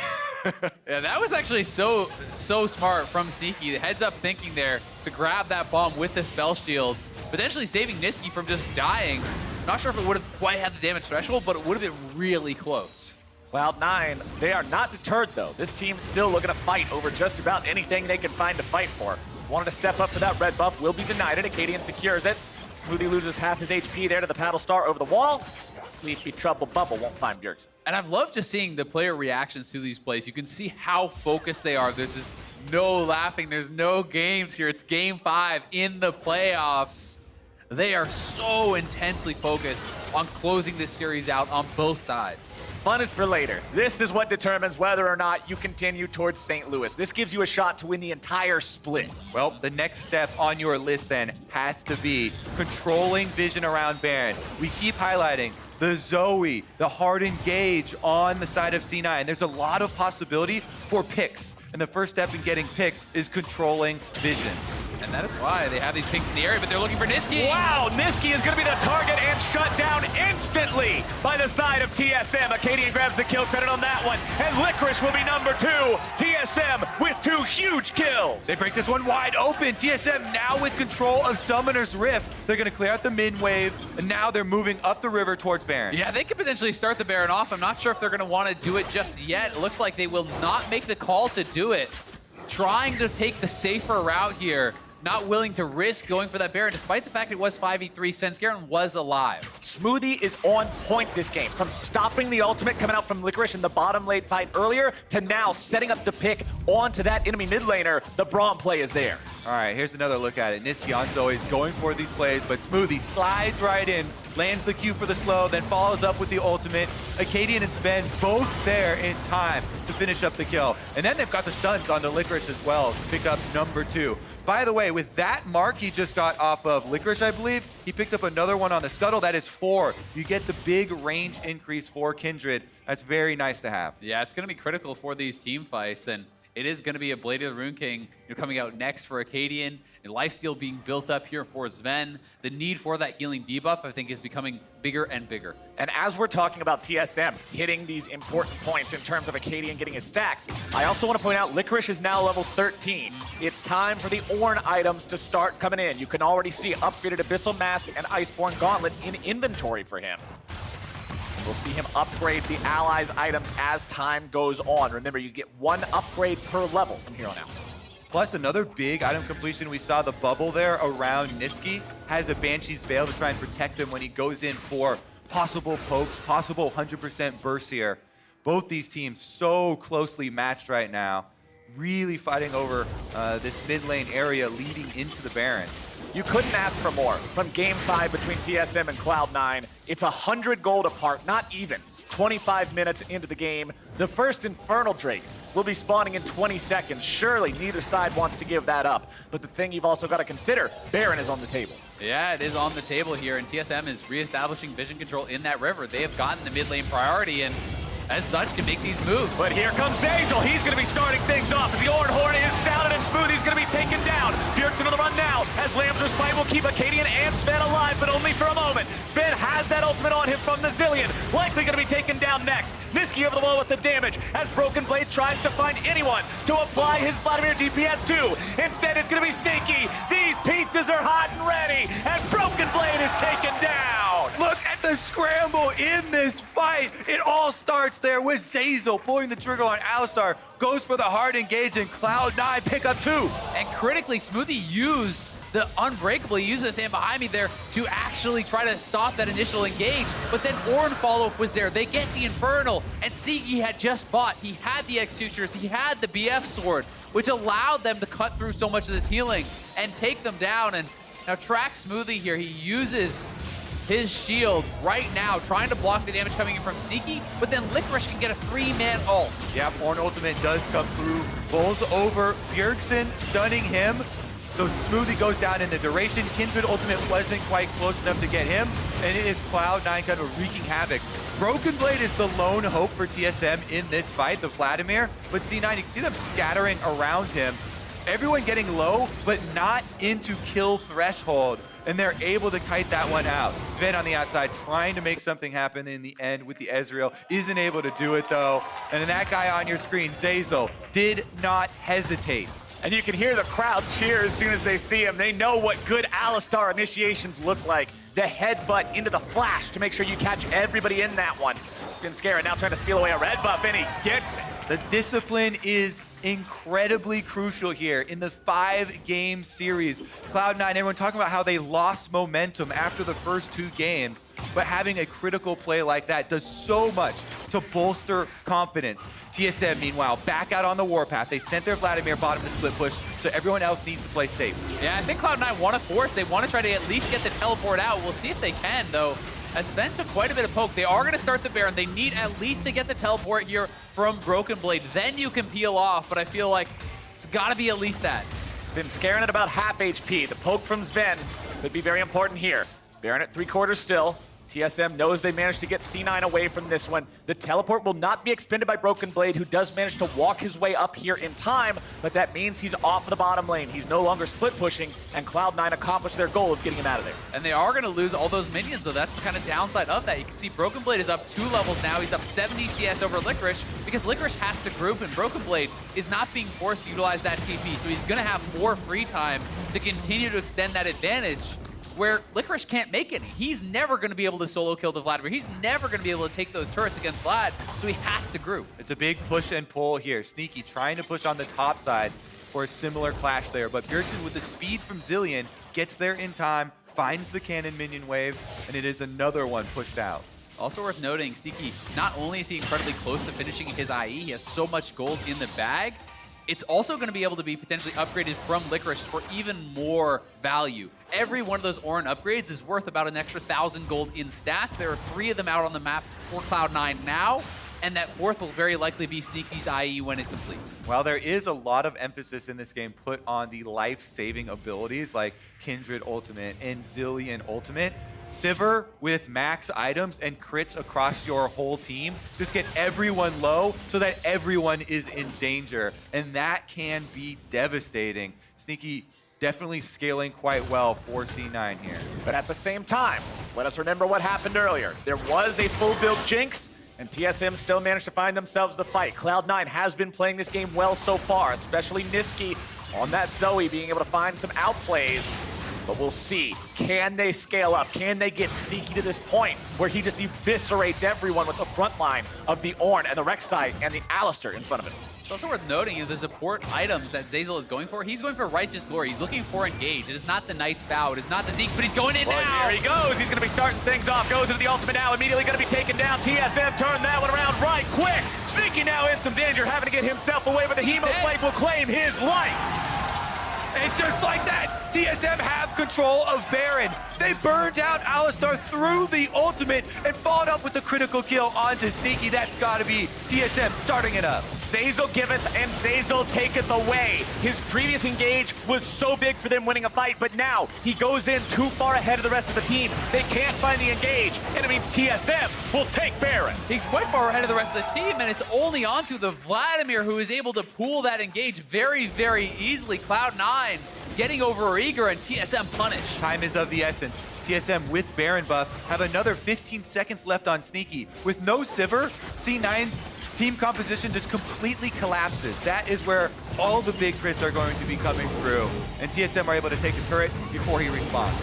Yeah, that was actually so smart from Sneaky. The heads up thinking there to grab that bomb with the spell shield, potentially saving Nisqy from just dying. Not sure if it would have quite had the damage threshold, but it would have been really close. Cloud9, they are not deterred though. This team's still looking to fight over just about anything they can find to fight for. Wanted to step up for that red buff, will be denied it. Akaadian secures it. Smoothie loses half his HP there to the Paddle Star over the wall. Sleepy Trouble Bubble won't find Bjergsen. And I've loved just seeing the player reactions to these plays. You can see how focused they are. There's just no laughing. There's no games here. It's game 5 in the playoffs. They are so intensely focused on closing this series out on both sides. Fun is for later. This is what determines whether or not you continue towards St. Louis. This gives you a shot to win the entire split. Well, the next step on your list then has to be controlling vision around Baron. We keep highlighting the Zoe, the hard engage on the side of C9. There's a lot of possibility for picks. And the first step in getting picks is controlling vision. And that is why they have these pinks in the area, but they're looking for Nisqy. Wow, Nisqy is going to be the target and shut down instantly by the side of TSM. Akaadian grabs the kill credit on that one, and Licorice will be number 2. TSM with 2 huge kills. They break this one wide open. TSM now with control of Summoner's Rift. They're going to clear out the mid wave, and now they're moving up the river towards Baron. Yeah, they could potentially start the Baron off. I'm not sure if they're going to want to do it just yet. It looks like they will not make the call to do it. Trying to take the safer route here. Not willing to risk going for that Baron, despite the fact it was 5v3. Svenskeren was alive. Smoothie is on point this game. From stopping the ultimate coming out from Licorice in the bottom lane fight earlier, to now setting up the pick onto that enemy mid laner. The Braum play is there. All right, here's another look at it. Nisqy on Zoe's going for these plays, but Smoothie slides right in, lands the Q for the slow, then follows up with the ultimate. Akaadian and Zven both there in time to finish up the kill. And then they've got the stuns onto Licorice as well to pick up number 2. By the way, with that mark he just got off of Licorice, I believe, he picked up another one on the Scuttle. That is 4. You get the big range increase for Kindred. That's very nice to have. Yeah, it's going to be critical for these team fights, and it is going to be a Blade of the Rune King coming out next for Akaadian, and lifesteal being built up here for Zven. The need for that healing debuff, I think, is becoming bigger and bigger. And as we're talking about TSM hitting these important points in terms of Akaadian getting his stacks, I also want to point out Licorice is now level 13. It's time for the Ornn items to start coming in. You can already see upgraded Abyssal Mask and Iceborne Gauntlet in inventory for him. We'll see him upgrade the allies' items as time goes on. Remember, you get 1 upgrade per level from here on out. Plus, another big item completion, we saw the bubble there around Nisqy, has a Banshee's Veil to try and protect him when he goes in for possible pokes, possible 100% burst here. Both these teams so closely matched right now, really fighting over this mid lane area leading into the Baron. You couldn't ask for more from Game 5 between TSM and Cloud9. It's 100 gold apart, not even. 25 minutes into the game, the first Infernal Drake will be spawning in 20 seconds. Surely neither side wants to give that up. But the thing you've also got to consider, Baron is on the table. Yeah, it is on the table here, and TSM is reestablishing vision control in that river. They have gotten the mid lane priority, and as such, can make these moves. But here comes Zeyzal. He's going to be starting things off as the Ornn Horn is sounded, and Smoothie's going to be taken down. Bjergsen on the run now, as Lamb's Respite will keep Akaadian and Zven alive, but only for a moment. Zven has that ultimate on him from the Zilean. Likely going to be taken down next. Nisqy over the wall with the damage, as Broken Blade tries to find anyone to apply his Vladimir DPS to. Instead, it's going to be Sneaky. These pizzas are hot and ready, and Broken Blade is taken down. Look at the scramble in this fight. It all starts there with Zeyzal pulling the trigger on Alistar, goes for the hard engage, and Cloud9 pick up 2. And critically, Smoothie used the Unbreakable. He used the stand behind me there to actually try to stop that initial engage. But then Ornn follow-up was there. They get the Infernal, and Nisqy had just bought. He had the X-Sutures, he had the BF sword, which allowed them to cut through so much of this healing and take them down. And now track Smoothie here. He uses his shield right now, trying to block the damage coming in from Nisqy, but then Licorice can get a 3-man ult. Yeah, Ornn ultimate does come through. Bowls over Bjergsen, stunning him. So Smoothie goes down in the duration. Kindred ultimate wasn't quite close enough to get him, and it is Cloud9 kind of wreaking havoc. Broken Blade is the lone hope for TSM in this fight, the Vladimir, but C9, you can see them scattering around him. Everyone getting low, but not into kill threshold, and they're able to kite that one out. Zven on the outside trying to make something happen in the end with the Ezreal. Isn't able to do it though. And then that guy on your screen, Zeyzal, did not hesitate. And you can hear the crowd cheer as soon as they see him. They know what good Alistar initiations look like. The headbutt into the flash to make sure you catch everybody in that one. Svenskeren now trying to steal away a red buff, and he gets it. The discipline is incredibly crucial here in the 5-game series. Cloud9, everyone talking about how they lost momentum after the first 2 games, but having a critical play like that does so much to bolster confidence. TSM, meanwhile, back out on the warpath. They sent their Vladimir bottom to split push, so everyone else needs to play safe. Yeah, I think Cloud9 want to force. They want to try to at least get the teleport out. We'll see if they can, though. As Sven took quite a bit of poke, they are going to start the Baron. They need at least to get the teleport here from Broken Blade. Then you can peel off, but I feel like it's got to be at least that. Svenskeren at about half HP. The poke from Zven could be very important here. Baron at 3/4 still. TSM knows they managed to get C9 away from this one. The teleport will not be expended by Broken Blade, who does manage to walk his way up here in time, but that means he's off of the bottom lane. He's no longer split pushing, and Cloud9 accomplished their goal of getting him out of there. And they are going to lose all those minions, though. That's the kind of downside of that. You can see Broken Blade is up 2 levels now. He's up 70 CS over Licorice, because Licorice has to group, and Broken Blade is not being forced to utilize that TP, so he's going to have more free time to continue to extend that advantage, where Licorice can't make any. He's never going to be able to solo kill the Vladimir. He's never going to be able to take those turrets against Vlad, so he has to group. It's a big push and pull here. Nisqy trying to push on the top side for a similar clash there, but Bjergsen with the speed from Zilean gets there in time, finds the cannon minion wave, and it is another one pushed out. Also worth noting, Nisqy, not only is he incredibly close to finishing his IE, he has so much gold in the bag, it's also going to be able to be potentially upgraded from Licorice for even more value. Every one of those Ornn upgrades is worth about an extra 1,000 gold in stats. There are 3 of them out on the map for Cloud9 now, and that 4th will very likely be Nisqy's IE when it completes. Well, there is a lot of emphasis in this game put on the life-saving abilities like Kindred Ultimate and Zilean Ultimate. Sivir with max items and crits across your whole team. Just get everyone low so that everyone is in danger. And that can be devastating. Nisqy definitely scaling quite well for C9 here. But at the same time, let us remember what happened earlier. There was a full build Jinx, and TSM still managed to find themselves the fight. Cloud9 has been playing this game well so far, especially Nisqy on that Zoe being able to find some outplays. But we'll see. Can they scale up? Can they get Nisqy to this point where he just eviscerates everyone with the front line of the Ornn and the Rek'Sai and the Alistar in front of him? It's also worth noting the support items that Zeyzal is going for. He's going for Righteous Glory. He's looking for Engage. It is not the Knight's Vow. It is not the Zeke, but he's going in now. Here he goes. He's going to be starting things off. Goes into the ultimate now. Immediately going to be taken down. TSM turned that one around right quick. Nisqy now in some danger, having to get himself away, but the Hemoblade will claim his life. And just like that, TSM have control of Baron. They burned out Alistar through the ultimate and followed up with a critical kill onto Nisqy. That's got to be TSM starting it up. Zeyzal giveth and Zeyzal taketh away. His previous engage was so big for them winning a fight, but now he goes in too far ahead of the rest of the team. They can't find the engage, and it means TSM will take Baron. He's quite far ahead of the rest of the team, and it's only onto the Vladimir who is able to pull that engage very, very easily. Cloud9 getting over eager, and TSM punish. Time is of the essence. TSM with Baron buff have another 15 seconds left on Nisqy. With no Sivir, C9's team composition just completely collapses. That is where all the big crits are going to be coming through. And TSM are able to take a turret before he responds.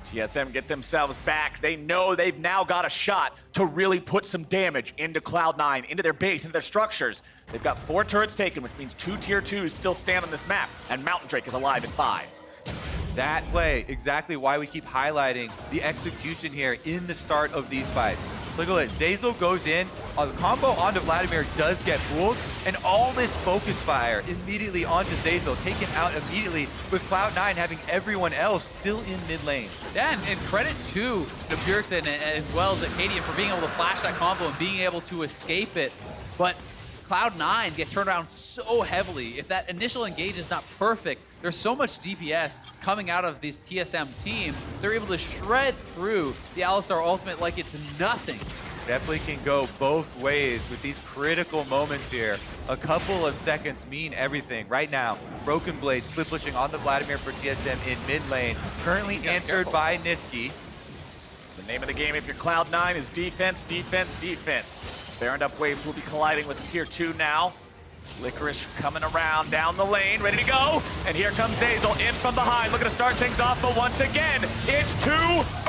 TSM get themselves back. They know they've now got a shot to really put some damage into Cloud9, into their base, into their structures. They've got 4 turrets taken, which means 2 tier 2s still stand on this map, and Mountain Drake is alive at 5. That play, exactly why we keep highlighting the execution here in the start of these fights. Look at it, Zeyzal goes in, the combo onto Vladimir does get fooled, and all this focus fire immediately onto Zeyzal, taken out immediately with Cloud9 having everyone else still in mid lane. Yeah, and credit to Bjergsen as well as Akaadian for being able to flash that combo and being able to escape it. But Cloud9 get turned around so heavily. If that initial engage is not perfect, there's so much DPS coming out of this TSM team, they're able to shred through the Alistar ultimate like it's nothing. Definitely can go both ways with these critical moments here. A couple of seconds mean everything. Right now, Broken Blade split pushing on the Vladimir for TSM in mid lane, currently answered by Nisqy. The name of the game if you're Cloud9 is defense, defense, defense. Baroned up waves will be colliding with tier 2 now. Licorice coming around down the lane, ready to go. And here comes Zeyzal in from behind, looking to start things off, but once again, it's too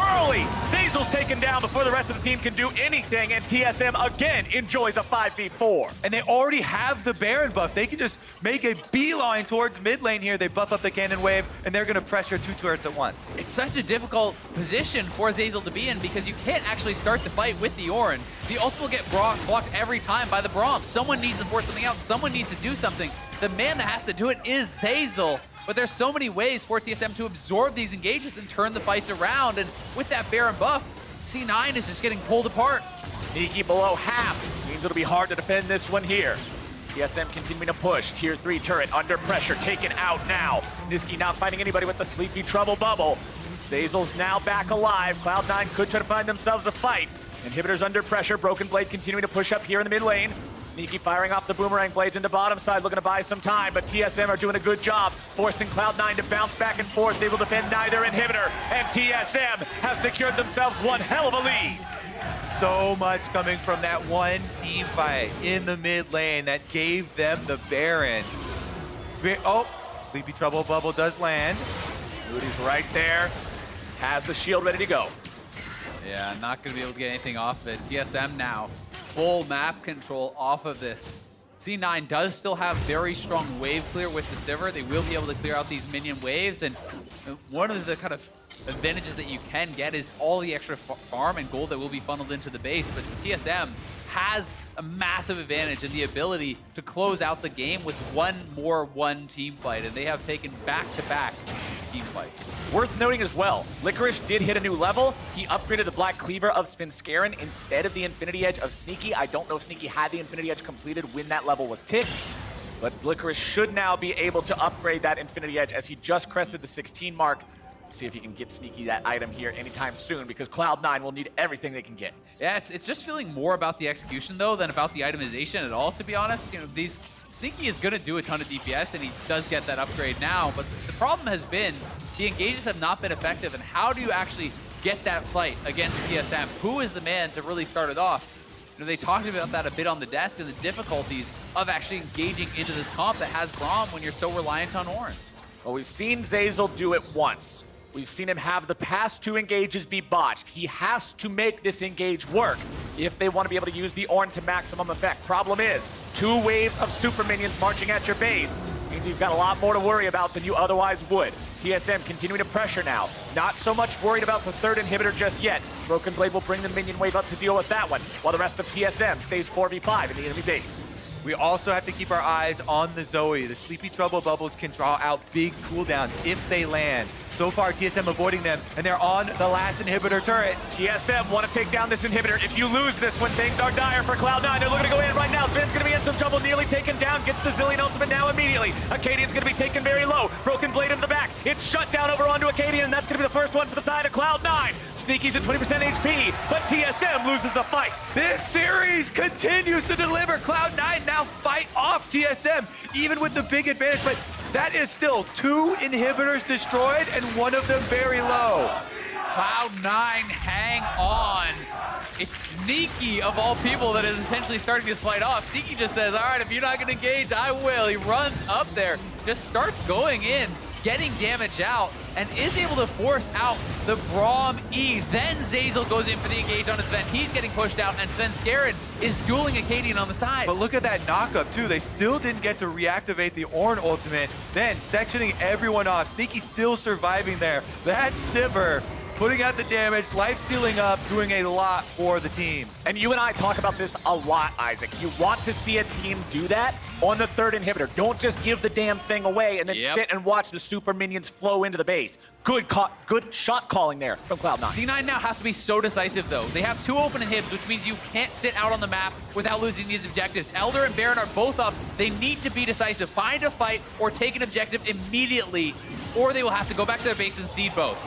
early. Zeyzal's taken down before the rest of the team can do anything, and TSM again enjoys a 5v4. And they already have the Baron buff. They can just make a beeline towards mid lane here. They buff up the cannon wave, and they're gonna pressure 2 turrets at once. It's such a difficult position for Zeyzal to be in because you can't actually start the fight with the Ornn. The ult will get blocked every time by the Braum. Someone needs to force something out. Someone needs to do something. The man that has to do it is Zeyzal. But there's so many ways for TSM to absorb these engages and turn the fights around. And with that Baron buff, C9 is just getting pulled apart. Sneaky below half. Means it'll be hard to defend this one here. TSM continuing to push. Tier 3 turret under pressure, taken out now. Nisqy not finding anybody with the sleepy trouble bubble. Zeyzal's now back alive. Cloud9 could try to find themselves a fight. Inhibitors under pressure. Broken Blade continuing to push up here in the mid lane. Sneaky firing off the boomerang blades into bottom side, looking to buy some time, but TSM are doing a good job forcing Cloud9 to bounce back and forth. They will defend neither inhibitor, and TSM have secured themselves one hell of a lead. So much coming from that one team fight in the mid lane that gave them the Baron. Oh, Sleepy Trouble Bubble does land. Smoothie's right there. Has the shield ready to go. Yeah, not going to be able to get anything off of it. TSM now, full map control off of this. C9 does still have very strong wave clear with the Sivir. They will be able to clear out these minion waves, and one of the kind of advantages that you can get is all the extra farm and gold that will be funneled into the base, but TSM has a massive advantage in the ability to close out the game with one team fight, and they have taken back-to-back team fights. Worth noting as well, Licorice did hit a new level. He upgraded the Black Cleaver of Svenskeren instead of the Infinity Edge of Sneaky. I don't know if Sneaky had the Infinity Edge completed when that level was ticked, but Licorice should now be able to upgrade that Infinity Edge as he just crested the 16 mark. See if he can get Sneaky that item here anytime soon, because Cloud9 will need everything they can get. Yeah, it's just feeling more about the execution though than about the itemization at all, to be honest. You know, Sneaky is going to do a ton of DPS, and he does get that upgrade now, but the problem has been the engages have not been effective, and how do you actually get that fight against TSM? Who is the man to really start it off? You know, they talked about that a bit on the desk and the difficulties of actually engaging into this comp that has Braum when you're so reliant on Ornn. Well, we've seen Zeyzal do it once. We've seen him have the past 2 engages be botched. He has to make this engage work if they want to be able to use the Ornn to maximum effect. Problem is, 2 waves of super minions marching at your base means you've got a lot more to worry about than you otherwise would. TSM continuing to pressure now. Not so much worried about the 3rd inhibitor just yet. Broken Blade will bring the minion wave up to deal with that one, while the rest of TSM stays 4v5 in the enemy base. We also have to keep our eyes on the Zoe. The Sleepy Trouble bubbles can draw out big cooldowns if they land. So far, TSM avoiding them, and they're on the last inhibitor turret. TSM want to take down this inhibitor. If you lose this one, things are dire for Cloud9. They're looking to go in right now. Zven's going to be in some trouble, nearly taken down. Gets the Zilean ultimate now immediately. Akaadian's going to be taken very low. Broken Blade in the back. It's shut down over onto Akaadian, and that's going to be the first one for the side of Cloud9. Sneaky's at 20% HP, but TSM loses the fight. This series continues to deliver. Cloud9 now fight off TSM, even with the big advantage, but that is still 2 inhibitors destroyed and one of them very low. Cloud9, hang on. It's Sneaky, of all people, that is essentially starting this fight off. Sneaky just says, all right, if you're not going to engage, I will. He runs up there, just starts going in, getting damage out, and is able to force out the Braum E. Then Zeyzal goes in for the engage on Zven. He's getting pushed out, and Svenskeren is dueling Akaadian on the side. But look at that knockup too. They still didn't get to reactivate the Ornn ultimate. Then sectioning everyone off. Sneaky still surviving there. That Sivir putting out the damage, life stealing up, doing a lot for the team. And you and I talk about this a lot, Isaac. You want to see a team do that on the third inhibitor. Don't just give the damn thing away and then sit and watch the super minions flow into the base. Good shot calling there from Cloud9. C9 now has to be so decisive, though. They have 2 open inhibs, which means you can't sit out on the map without losing these objectives. Elder and Baron are both up. They need to be decisive. Find a fight or take an objective immediately, or they will have to go back to their base and seed both.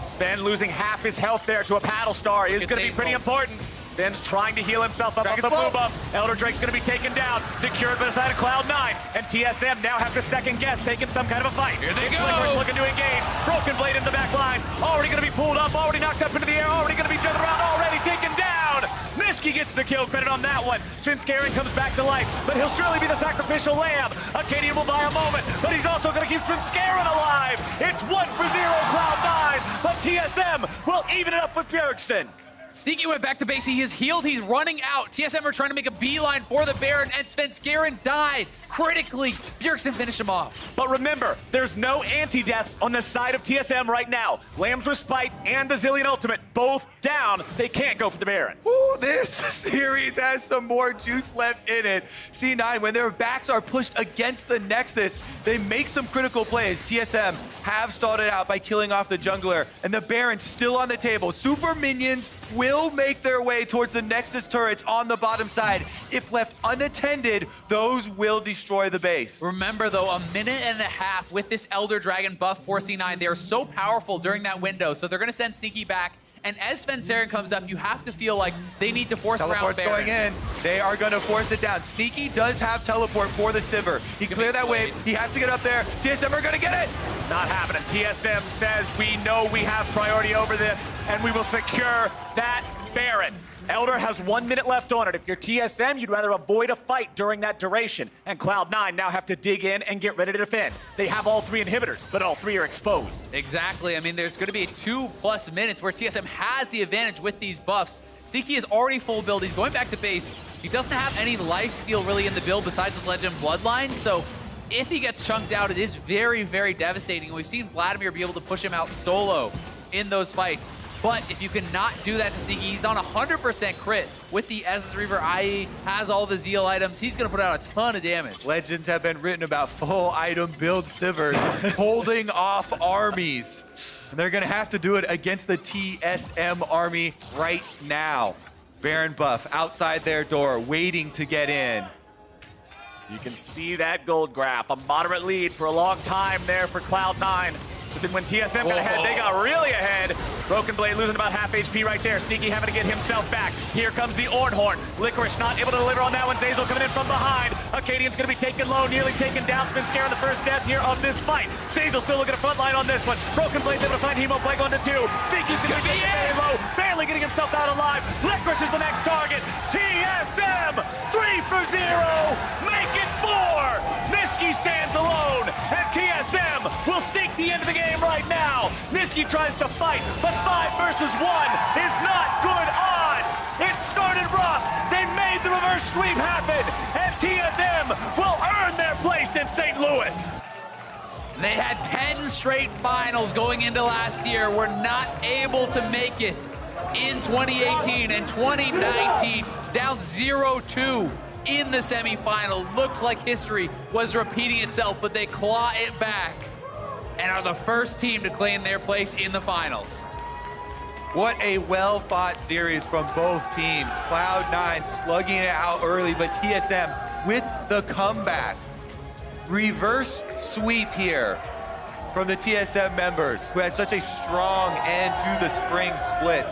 Sven losing half his health there to a paddle star is going to be pretty important. Sven's trying to heal himself up on the blue buff. Elder Drake's going to be taken down, secured by the side of Cloud9. And TSM now have to second guess, taking some kind of a fight. Here they go. Licorice looking to engage. Broken Blade in the back lines. Already going to be pulled up, already knocked up into the air, already going to be jumped around, already taken down. Nisqy gets the kill credit on that one. Svenskeren comes back to life, but he'll surely be the sacrificial lamb. Akaadian will buy a moment, but he's also going to keep Svenskeren alive. It's 1-0 Cloud9, but TSM will even it up with Bjergsen. Sneaky went back to base. He is healed. He's running out. TSM are trying to make a beeline for the Baron, and Svenskeren died critically. Bjergsen finished him off. But remember, there's no anti-deaths on the side of TSM right now. Lamb's Respite and the Zilean ultimate both down. They can't go for the Baron. Ooh, this series has some more juice left in it. C9, when their backs are pushed against the Nexus, they make some critical plays. TSM have started out by killing off the jungler, and the Baron's still on the table. Super minions will make their way towards the Nexus turrets on the bottom side. If left unattended, those will destroy the base. Remember, though, a minute and a half with this Elder Dragon buff for C9. They are so powerful during that window, so they're going to send Sneaky back. And as Svenskeren comes up, you have to feel like they need to force around Baron. Teleport's going in. They are going to force it down. Sneaky does have teleport for the Sivir. He can clear that wave. He has to get up there. TSM are going to get it. Not happening. TSM says we know we have priority over this, and we will secure that Baron. Elder has 1 minute left on it. If you're TSM, you'd rather avoid a fight during that duration. And Cloud9 now have to dig in and get ready to defend. They have all 3 inhibitors, but all 3 are exposed. Exactly. I mean, there's going to be 2+ minutes where TSM has the advantage with these buffs. Sneaky is already full build. He's going back to base. He doesn't have any lifesteal really in the build besides the Legend Bloodline, so if he gets chunked out, it is very, very devastating. We've seen Vladimir be able to push him out solo in those fights. But if you cannot do that to Sneaky, he's on 100% crit with the Estus Reaver IE, has all the Zeal items. He's going to put out a ton of damage. Legends have been written about full item build Sivers holding off armies. And they're going to have to do it against the TSM army right now. Baron buff outside their door, waiting to get in. You can see that gold graph. A moderate lead for a long time there for Cloud9. But then when TSM got ahead, they got really ahead. Broken Blade losing about half HP right there. Sneaky having to get himself back. Here comes the Ornn. Licorice not able to deliver on that one. Zeyzal coming in from behind. Akaadian's going to be taken low, nearly taken down. Svenskeren the first death here of this fight. Zeyzal still looking at front line on this one. Broken Blade's able to find Hemo Plague onto 2. Sneaky's going to be very low, barely getting himself out alive. Licorice is the next target. TSM 3 for 0. Make it 4. Nisqy stands alone, and TSM will stake the end of the game right now. Nisqy tries to fight, but 5 versus 1 is not good odds. It started rough. They made the reverse sweep happen, and TSM will earn their place in St. Louis. They had 10 straight finals going into last year. Were not able to make it in 2018 and 2019, down 0-2 in the semifinal. Looked like history was repeating itself, but they claw it back and are the first team to claim their place in the finals. What a well-fought series from both teams. Cloud9 slugging it out early, but TSM with the comeback. Reverse sweep here from the TSM members, who had such a strong end to the spring split.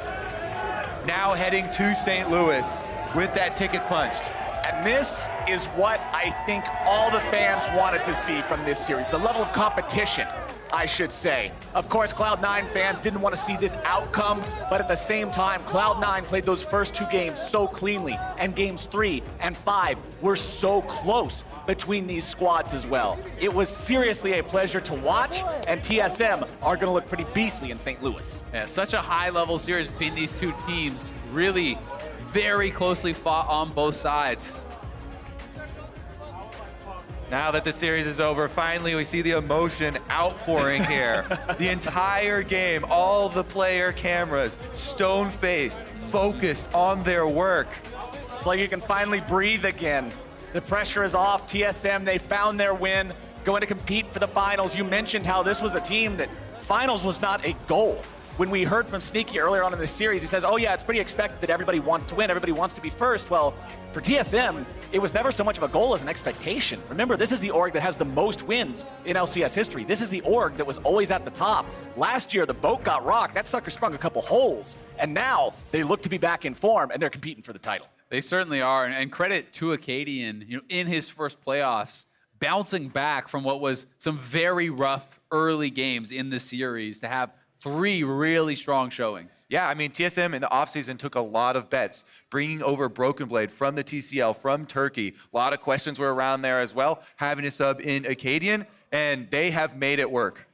Now heading to St. Louis with that ticket punched. And this is what I think all the fans wanted to see from this series, the level of competition, I should say. Of course, Cloud9 fans didn't want to see this outcome, but at the same time, Cloud9 played those first 2 games so cleanly, and games 3 and 5 were so close between these squads as well. It was seriously a pleasure to watch, and TSM are going to look pretty beastly in St. Louis. Yeah, such a high-level series between these 2 teams. Really very closely fought on both sides. Now that the series is over, finally we see the emotion outpouring here. The entire game, all the player cameras, stone-faced, focused on their work. It's like you can finally breathe again. The pressure is off. TSM, they found their win, going to compete for the finals. You mentioned how this was a team that finals was not a goal. When we heard from Nisqy earlier on in the series, he says, oh yeah, it's pretty expected that everybody wants to win, everybody wants to be first. Well, for TSM, it was never so much of a goal as an expectation. Remember, this is the org that has the most wins in LCS history. This is the org that was always at the top. Last year, the boat got rocked. That sucker sprung a couple holes. And now they look to be back in form, and they're competing for the title. They certainly are, and credit to Akaadian, in his first playoffs, bouncing back from what was some very rough early games in the series to have 3 really strong showings. Yeah, I mean, TSM in the offseason took a lot of bets, bringing over Broken Blade from the TCL, from Turkey. A lot of questions were around there as well, having a sub in Akaadian, and they have made it work.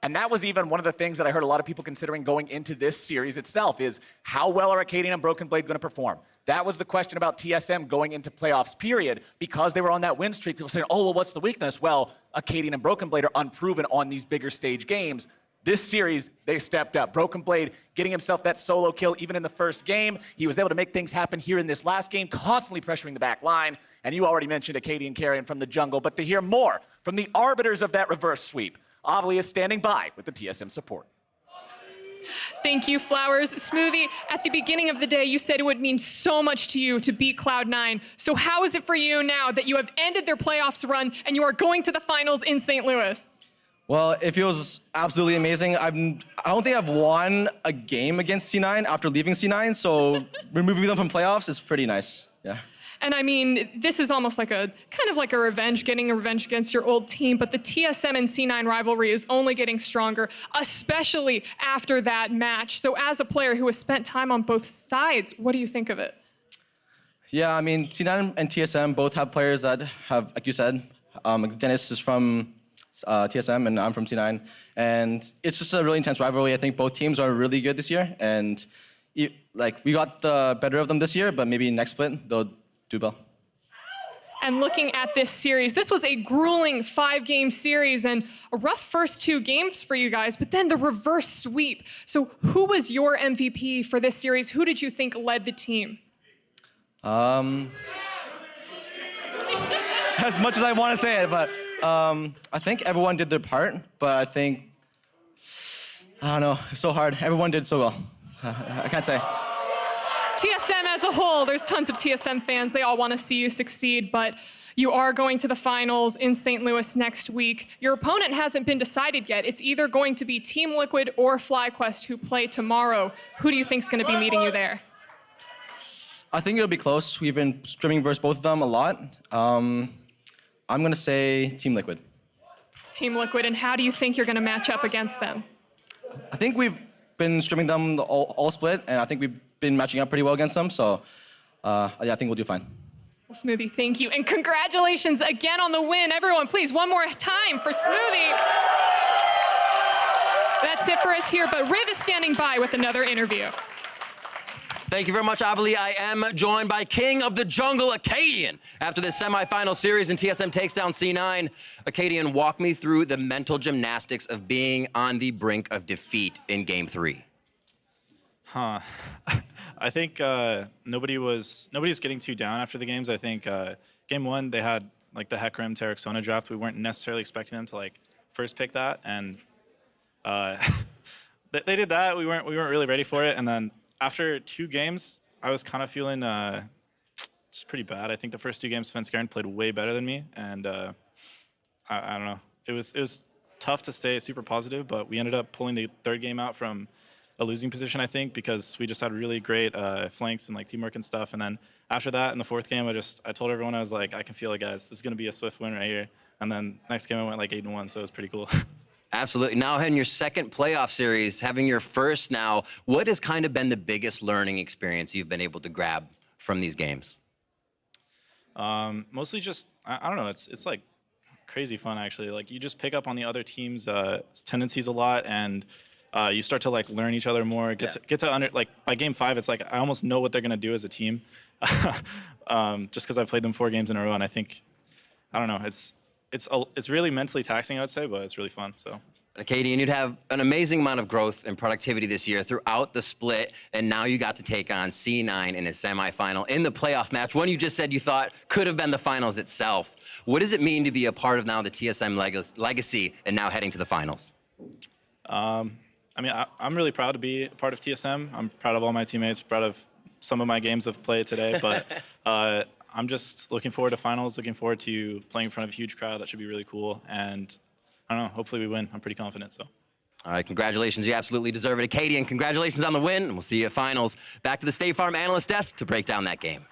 And that was even one of the things that I heard a lot of people considering going into this series itself is how well are Akaadian and Broken Blade going to perform? That was the question about TSM going into playoffs, period, because they were on that win streak. People saying, oh, well, what's the weakness? Well, Akaadian and Broken Blade are unproven on these bigger stage games. This series, they stepped up. Broken Blade getting himself that solo kill even in the first game. He was able to make things happen here in this last game, constantly pressuring the back line. And you already mentioned Akaadian carrying from the jungle. But to hear more from the arbiters of that reverse sweep, Avli is standing by with the TSM support. Thank you, Flowers. Smoothie, at the beginning of the day, you said it would mean so much to you to beat Cloud9. So how is it for you now that you have ended their playoffs run and you are going to the finals in St. Louis? Well, it feels absolutely amazing. I don't think I've won a game against C9 after leaving C9, so removing them from playoffs is pretty nice, yeah. And I mean, this is almost like kind of like a revenge, getting a revenge against your old team, but the TSM and C9 rivalry is only getting stronger, especially after that match. So as a player who has spent time on both sides, what do you think of it? Yeah, I mean, C9 and TSM both have players that have, like you said, Dennis is from TSM and I'm from C9. And it's just a really intense rivalry. I think both teams are really good this year. And we got the better of them this year, but maybe next split, they'll do well. And looking at this series, this was a grueling 5-game series and a rough first 2 games for you guys, but then the reverse sweep. So who was your MVP for this series? Who did you think led the team? As much as I want to say it, but I think everyone did their part, but I think, I don't know, it's so hard. Everyone did so well. I can't say. TSM as a whole, there's tons of TSM fans. They all want to see you succeed, but you are going to the finals in St. Louis next week. Your opponent hasn't been decided yet. It's either going to be Team Liquid or FlyQuest who play tomorrow. Who do you think is going to be meeting you there? I think it'll be close. We've been streaming versus both of them a lot. I'm going to say Team Liquid. Team Liquid, and how do you think you're going to match up against them? I think we've been streaming them all split, and I think we've been matching up pretty well against them, so yeah, I think we'll do fine. Well, Smoothie, thank you, and congratulations again on the win. Everyone, please, one more time for Smoothie. That's it for us here, but Riv is standing by with another interview. Thank you very much, Avli. I am joined by King of the Jungle, Akaadian. After this semifinal series and TSM takes down C9, Akaadian, walk me through the mental gymnastics of being on the brink of defeat in Game 3. I think nobody's getting too down after the games. I think Game 1, they had like the Hecarim Terraxona draft. We weren't necessarily expecting them to like first pick that, and they did that. We weren't really ready for it, and then after 2 games, I was kind of feeling just pretty bad. I think the first 2 games, Svenskeren played way better than me, and I don't know. It was tough to stay super positive, but we ended up pulling the 3rd game out from a losing position, I think, because we just had really great flanks and like teamwork and stuff. And then after that, in the 4th game, I told everyone, I was like, I can feel it, guys. This is gonna be a swift win right here. And then next game, I went like 8-1, so it was pretty cool. Absolutely. Now in your 2nd playoff series, having your first now, what has kind of been the biggest learning experience you've been able to grab from these games? Mostly just, I don't know, it's like crazy fun actually. Like you just pick up on the other team's tendencies a lot, and you start to like learn each other more. Get to like by game 5, it's like I almost know what they're gonna do as a team, just because I've played them 4 games in a row, and I think, I don't know, it's really mentally taxing, I would say, but it's really fun. So. Akaadian, you'd have an amazing amount of growth and productivity this year throughout the split, and now you got to take on C9 in a semifinal in the playoff match, one you just said you thought could have been the finals itself. What does it mean to be a part of now the TSM legacy and now heading to the finals? I mean, I'm really proud to be a part of TSM. I'm proud of all my teammates, proud of some of my games I've played today, but I'm just looking forward to finals, looking forward to playing in front of a huge crowd. That should be really cool, and I don't know, hopefully we win. I'm pretty confident, so. All right, congratulations. You absolutely deserve it. Akaadian, congratulations on the win, and we'll see you at finals. Back to the State Farm analyst desk to break down that game.